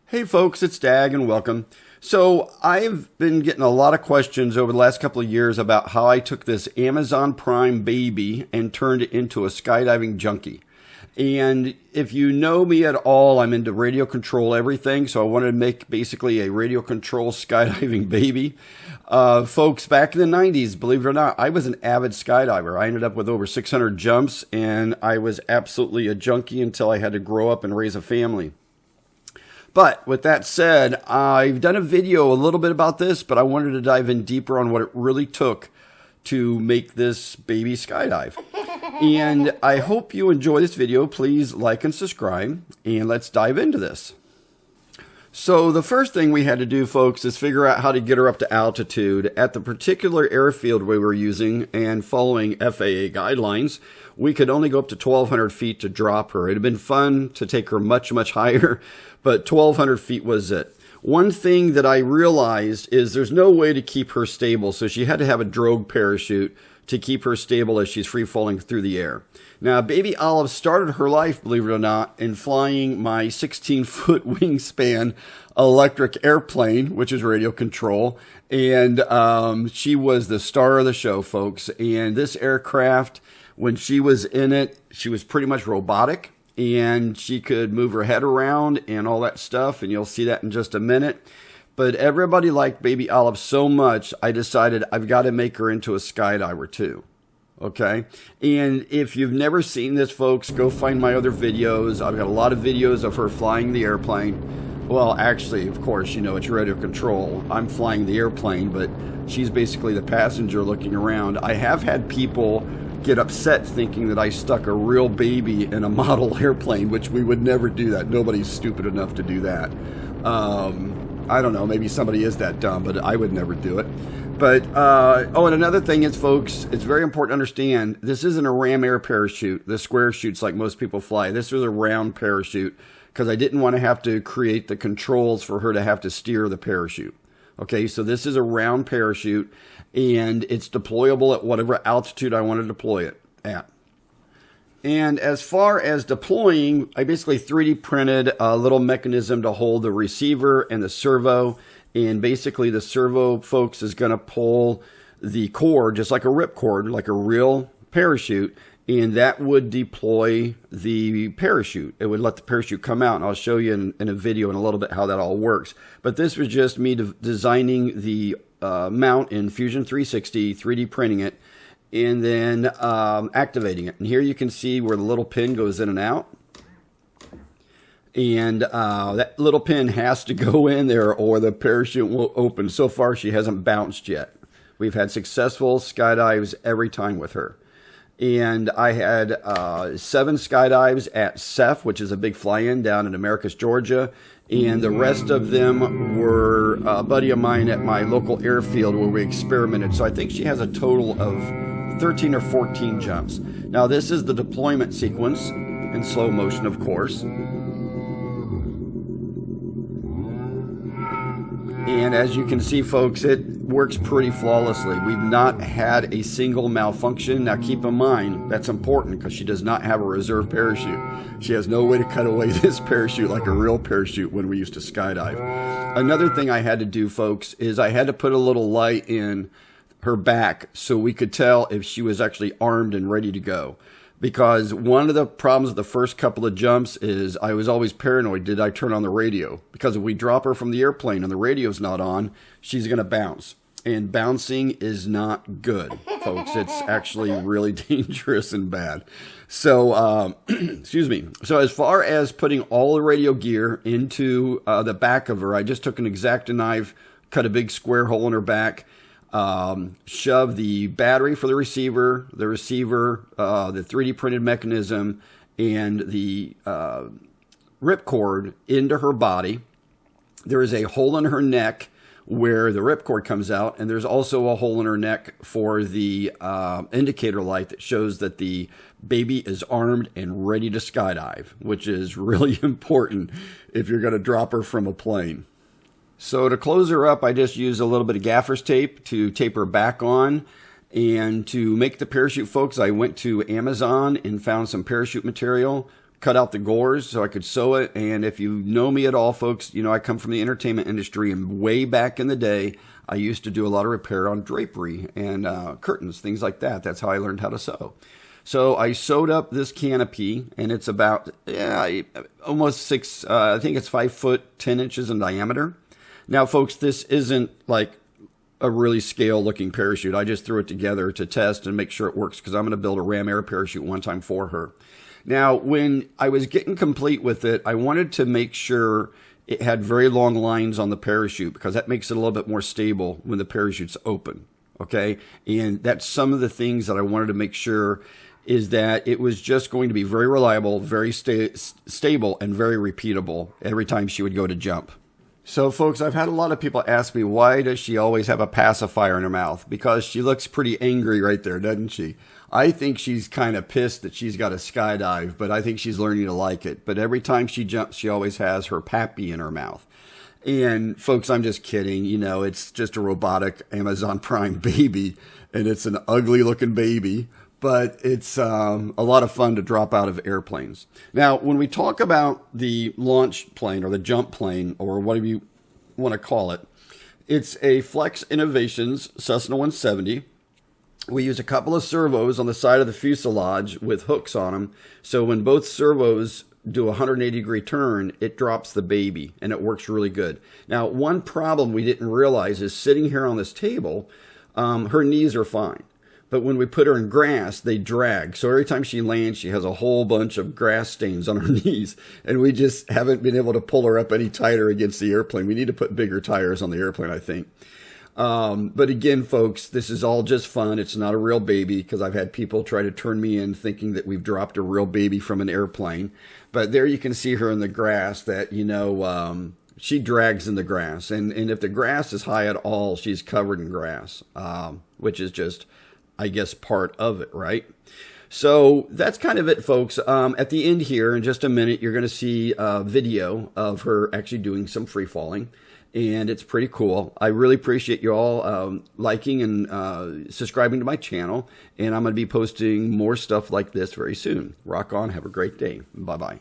Hey folks, it's Dag and welcome. So I've been getting a lot of questions over the last couple of years about how I took this Amazon Prime baby and turned it into a skydiving junkie. And if you know me at all, I'm into radio control everything, so I wanted to make basically a radio control skydiving baby. Folks, back in the 90s, believe it or not, I was an avid skydiver. I ended up with over 600 jumps, and I was absolutely a junkie until I had to grow up and raise a family. But with that said, I've done a video a little bit about this, but I wanted to dive in deeper on what it really took to make this baby skydive. And I hope you enjoy this video. Please like and subscribe, and let's dive into this. So the first thing we had to do, folks, is figure out how to get her up to altitude. At the particular airfield we were using and following FAA guidelines, we could only go up to 1,200 feet to drop her. It had been fun to take her much, much higher, but 1,200 feet was it. One thing that I realized is there's no way to keep her stable, so she had to have a drogue parachute to keep her stable as she's free falling through the air. Now, baby Olive started her life, believe it or not, in flying my 16-foot wingspan electric airplane, which is radio control. And she was the star of the show, folks. And this aircraft, when she was in it, she was pretty much robotic. And she could move her head around and all that stuff. And you'll see that in just a minute. But everybody liked baby Olive so much, I decided I've got to make her into a skydiver too. Okay? And if you've never seen this, folks, go find my other videos. I've got a lot of videos of her flying the airplane. Well, actually, of course, you know, it's radio control. I'm flying the airplane, but she's basically the passenger looking around. I have had people get upset thinking that I stuck a real baby in a model airplane, which we would never do that. Nobody's stupid enough to do that. I don't know, maybe somebody is that dumb, but I would never do it. But, oh, and another thing is, folks, it's very important to understand, this isn't a ram air parachute, the square chutes like most people fly. This was a round parachute because I didn't want to have to create the controls for her to have to steer the parachute. Okay, so this is a round parachute, and it's deployable at whatever altitude I want to deploy it at. And as far as deploying, I basically 3D printed a little mechanism to hold the receiver and the servo. And basically the servo, folks, is going to pull the cord, just like a ripcord, like a real parachute. And that would deploy the parachute. It would let the parachute come out. And I'll show you in a video in a little bit how that all works. But this was just me designing the mount in Fusion 360, 3D printing it, and then activating it. And here you can see where the little pin goes in and out. And that little pin has to go in there or the parachute won't open. So far, she hasn't bounced yet. We've had successful skydives every time with her. And I had 7 skydives at SEFF, which is a big fly-in down in Americus, Georgia. And the rest of them were a buddy of mine at my local airfield where we experimented. So I think she has a total of 13 or 14 jumps. Now this is the deployment sequence in slow motion, of course. And as you can see, folks, it works pretty flawlessly. We've not had a single malfunction. Now keep in mind, that's important because she does not have a reserve parachute. She has no way to cut away this parachute like a real parachute when we used to skydive. Another thing I had to do, folks, is I had to put a little light in her back so we could tell if she was actually armed and ready to go. Because one of the problems with the first couple of jumps is I was always paranoid, did I turn on the radio? Because if we drop her from the airplane and the radio's not on, she's going to bounce. And bouncing is not good, folks. It's actually really dangerous and bad. So, excuse me. So as far as putting all the radio gear into the back of her, I just took an X-Acto knife, cut a big square hole in her back, shove the battery for the receiver, the 3D printed mechanism, and the ripcord into her body. There is a hole in her neck where the ripcord comes out, and there's also a hole in her neck for the indicator light that shows that the baby is armed and ready to skydive, which is really important if you're going to drop her from a plane. So to close her up, I just used a little bit of gaffer's tape to tape her back on. And to make the parachute, folks, I went to Amazon and found some parachute material, cut out the gores so I could sew it. And if you know me at all, folks, you know I come from the entertainment industry, and way back in the day, I used to do a lot of repair on drapery and curtains, things like that. That's how I learned how to sew. So I sewed up this canopy, and it's about almost 6, I think it's 5 foot 10 inches in diameter. Now, folks, this isn't like a really scale looking parachute. I just threw it together to test and make sure it works, because I'm going to build a ram air parachute one time for her. Now, when I was getting complete with it, I wanted to make sure it had very long lines on the parachute, because that makes it a little bit more stable when the parachute's open. Okay. And that's some of the things that I wanted to make sure is that it was just going to be very reliable, very stable, and very repeatable every time she would go to jump. So, folks, I've had a lot of people ask me, why does she always have a pacifier in her mouth? Because she looks pretty angry right there, doesn't she? I think she's kind of pissed that she's got a skydive, but I think she's learning to like it. But every time she jumps, she always has her pappy in her mouth. And, folks, I'm just kidding. You know, it's just a robotic Amazon Prime baby, and it's an ugly-looking baby. But it's a lot of fun to drop out of airplanes. Now, when we talk about the launch plane or the jump plane or whatever you want to call it, it's a Flex Innovations Cessna 170. We use a couple of servos on the side of the fuselage with hooks on them. So when both servos do a 180-degree turn, it drops the baby, and it works really good. Now, one problem we didn't realize is sitting here on this table, her knees are fine. But when we put her in grass, they drag. So every time she lands, she has a whole bunch of grass stains on her knees. And we just haven't been able to pull her up any tighter against the airplane. We need to put bigger tires on the airplane, I think. But again, folks, this is all just fun. It's not a real baby, because I've had people try to turn me in thinking that we've dropped a real baby from an airplane. But there you can see her in the grass that, you know, she drags in the grass. And if the grass is high at all, she's covered in grass, which is just, I guess, part of it, right? So that's kind of it, folks. At the end here, in just a minute, you're going to see a video of her actually doing some free falling, and it's pretty cool. I really appreciate you all liking and subscribing to my channel, and I'm going to be posting more stuff like this very soon. Rock on. Have a great day. Bye-bye.